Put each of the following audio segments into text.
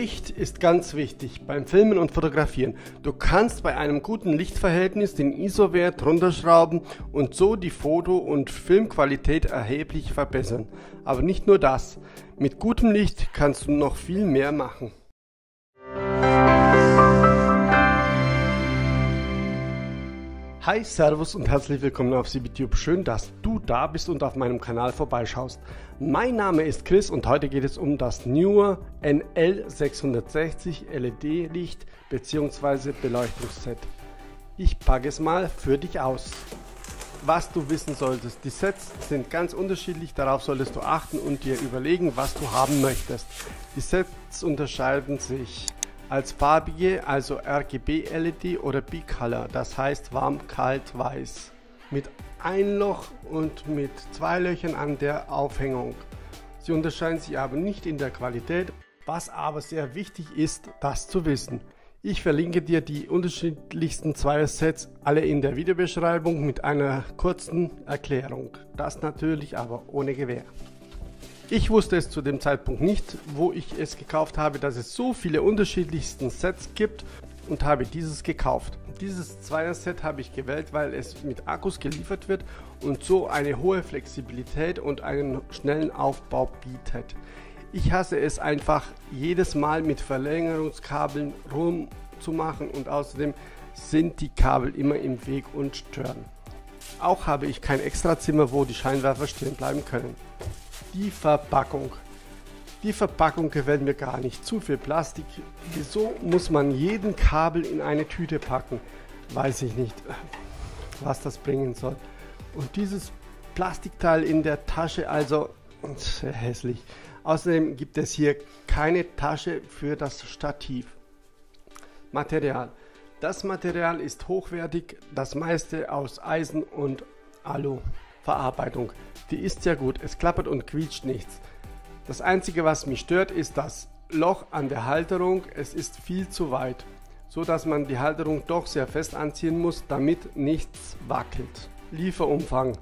Licht ist ganz wichtig beim Filmen und Fotografieren. Du kannst bei einem guten Lichtverhältnis den ISO-Wert runterschrauben und so die Foto- und Filmqualität erheblich verbessern. Aber nicht nur das. Mit gutem Licht kannst du noch viel mehr machen. Hi, Servus und herzlich willkommen auf CBTube. Schön, dass du da bist und auf meinem Kanal vorbeischaust. Mein Name ist Chris und heute geht es um das Neewer NL660 LED-Licht bzw. Beleuchtungsset. Ich packe es mal für dich aus. Was du wissen solltest: Die Sets sind ganz unterschiedlich, darauf solltest du achten und dir überlegen, was du haben möchtest. Die Sets unterscheiden sich als farbige, also RGB-LED oder Bicolor, das heißt warm, kalt, weiß, mit ein Loch und mit zwei Löchern an der Aufhängung. Sie unterscheiden sich aber nicht in der Qualität, was aber sehr wichtig ist, das zu wissen. Ich verlinke dir die unterschiedlichsten Zweiersets alle in der Videobeschreibung mit einer kurzen Erklärung. Das natürlich aber ohne Gewähr. Ich wusste es zu dem Zeitpunkt nicht, wo ich es gekauft habe, dass es so viele unterschiedlichsten Sets gibt und habe dieses gekauft. Dieses Zweier-Set habe ich gewählt, weil es mit Akkus geliefert wird und so eine hohe Flexibilität und einen schnellen Aufbau bietet. Ich hasse es einfach, jedes Mal mit Verlängerungskabeln rumzumachen und außerdem sind die Kabel immer im Weg und stören. Auch habe ich kein Extrazimmer, wo die Scheinwerfer stehen bleiben können. Die Verpackung. Die Verpackung gefällt mir gar nicht. Zu viel Plastik. Wieso muss man jeden Kabel in eine Tüte packen? Weiß ich nicht, was das bringen soll. Und dieses Plastikteil in der Tasche, also sehr hässlich. Außerdem gibt es hier keine Tasche für das Stativ. Material. Das Material ist hochwertig, das meiste aus Eisen und Alu. Verarbeitung. Die ist sehr gut, es klappert und quietscht nichts. Das einzige, was mich stört, ist das Loch an der Halterung. Es ist viel zu weit, so dass man die Halterung doch sehr fest anziehen muss, damit nichts wackelt. Lieferumfang.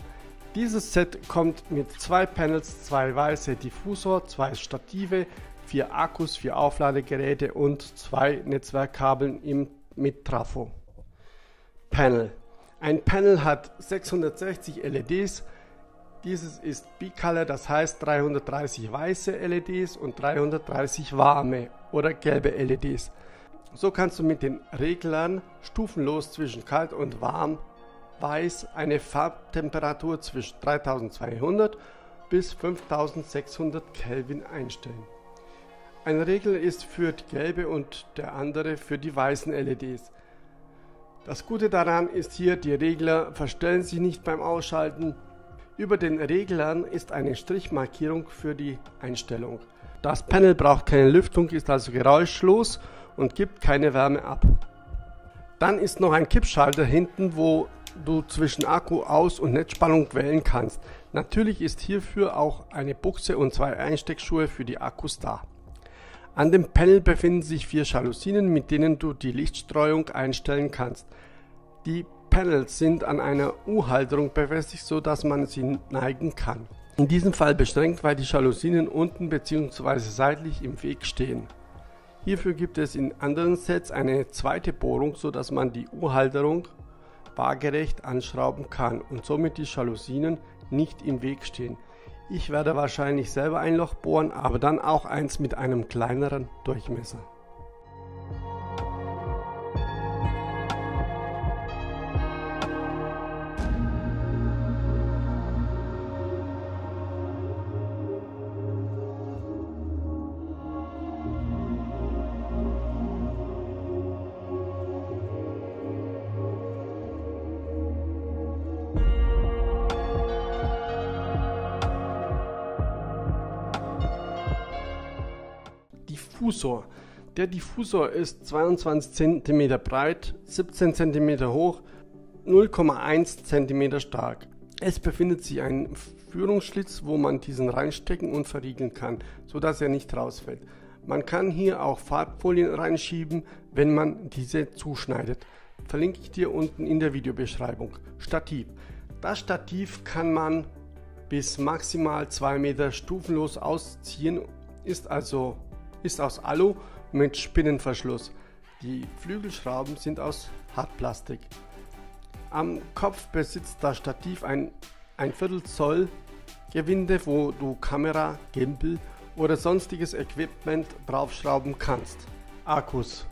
Dieses Set kommt mit 2 Panels, 2 weiße Diffusor, 2 Stative, 4 Akkus, 4 Aufladegeräte und 2 Netzwerkkabeln mit Trafo. Panel. Ein Panel hat 660 LEDs. Dieses ist Bicolor, das heißt 330 weiße LEDs und 330 warme oder gelbe LEDs. So kannst du mit den Reglern stufenlos zwischen kalt und warm weiß eine Farbtemperatur zwischen 3200 bis 5600 Kelvin einstellen. Ein Regler ist für die gelbe und der andere für die weißen LEDs. Das Gute daran ist hier, die Regler verstellen sich nicht beim Ausschalten. Über den Reglern ist eine Strichmarkierung für die Einstellung. Das Panel braucht keine Lüftung, ist also geräuschlos und gibt keine Wärme ab. Dann ist noch ein Kippschalter hinten, wo du zwischen Akku, Aus- und Netzspannung wählen kannst. Natürlich ist hierfür auch eine Buchse und 2 Einsteckschuhe für die Akkus da. An dem Panel befinden sich 4 Jalousien, mit denen du die Lichtstreuung einstellen kannst. Die Panels sind an einer U-Halterung befestigt, so dass man sie neigen kann. In diesem Fall beschränkt, weil die Jalousien unten bzw. seitlich im Weg stehen. Hierfür gibt es in anderen Sets eine zweite Bohrung, so dass man die U-Halterung waagerecht anschrauben kann und somit die Jalousien nicht im Weg stehen. Ich werde wahrscheinlich selber ein Loch bohren, aber dann auch eins mit einem kleineren Durchmesser. Diffusor. Der Diffusor ist 22 cm breit, 17 cm hoch, 0,1 cm stark. Es befindet sich ein Führungsschlitz, wo man diesen reinstecken und verriegeln kann, so dass er nicht rausfällt. Man kann hier auch Farbfolien reinschieben, wenn man diese zuschneidet. Verlinke ich dir unten in der Videobeschreibung. Stativ. Das Stativ kann man bis maximal 2 Meter stufenlos ausziehen, ist aus Alu mit Spinnenverschluss. Die Flügelschrauben sind aus Hartplastik. Am Kopf besitzt das Stativ ein 1/4 Zoll Gewinde, wo du Kamera, Gimbal oder sonstiges Equipment draufschrauben kannst. Akkus.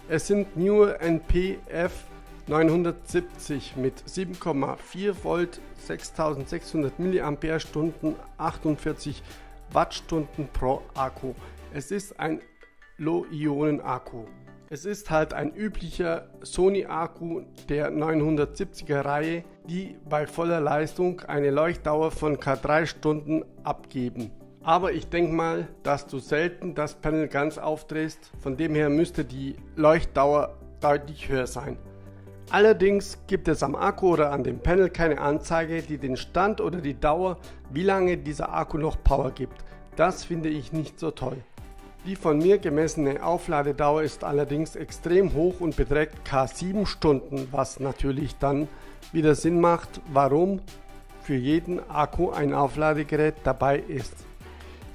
Es sind Neewer NP-F 970 mit 7,4 Volt, 6600 mAh, 48 Wattstunden pro Akku. Es ist ein Low-Ionen-Akku. Es ist halt ein üblicher Sony-Akku der 970er Reihe, die bei voller Leistung eine Leuchtdauer von ca. 3 Stunden abgeben. Aber ich denke mal, dass du selten das Panel ganz aufdrehst, von dem her müsste die Leuchtdauer deutlich höher sein. Allerdings gibt es am Akku oder an dem Panel keine Anzeige, die den Stand oder die Dauer, wie lange dieser Akku noch Power gibt. Das finde ich nicht so toll. Die von mir gemessene Aufladedauer ist allerdings extrem hoch und beträgt ca. 7 Stunden, was natürlich dann wieder Sinn macht, warum für jeden Akku ein Aufladegerät dabei ist.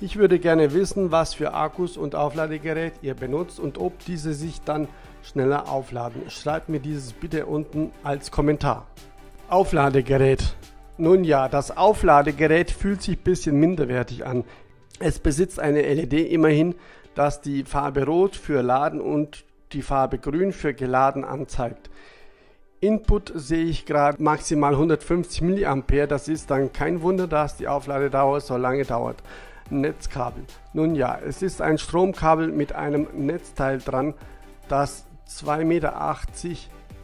Ich würde gerne wissen, was für Akkus und Aufladegerät ihr benutzt und ob diese sich dann schneller aufladen. Schreibt mir dieses bitte unten als Kommentar. Aufladegerät. Nun ja, das Aufladegerät fühlt sich ein bisschen minderwertig an. Es besitzt eine LED immerhin, das die Farbe Rot für Laden und die Farbe Grün für Geladen anzeigt. Input sehe ich gerade maximal 150 mA, das ist dann kein Wunder, dass die Aufladedauer so lange dauert. Netzkabel. Nun ja, es ist ein Stromkabel mit einem Netzteil dran, das 2,80 Meter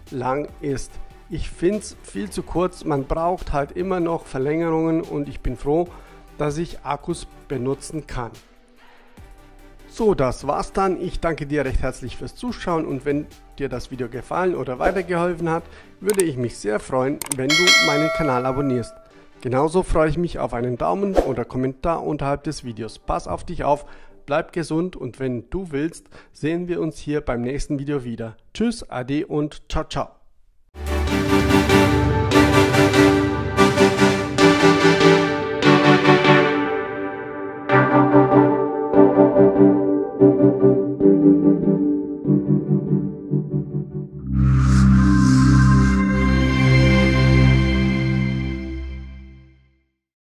lang ist. Ich finde es viel zu kurz, man braucht halt immer noch Verlängerungen und ich bin froh, dass ich Akkus benutzen kann. So, das war's dann. Ich danke dir recht herzlich fürs Zuschauen und wenn dir das Video gefallen oder weitergeholfen hat, würde ich mich sehr freuen, wenn du meinen Kanal abonnierst. Genauso freue ich mich auf einen Daumen oder Kommentar unterhalb des Videos. Pass auf dich auf, bleib gesund und wenn du willst, sehen wir uns hier beim nächsten Video wieder. Tschüss, ade und ciao, ciao.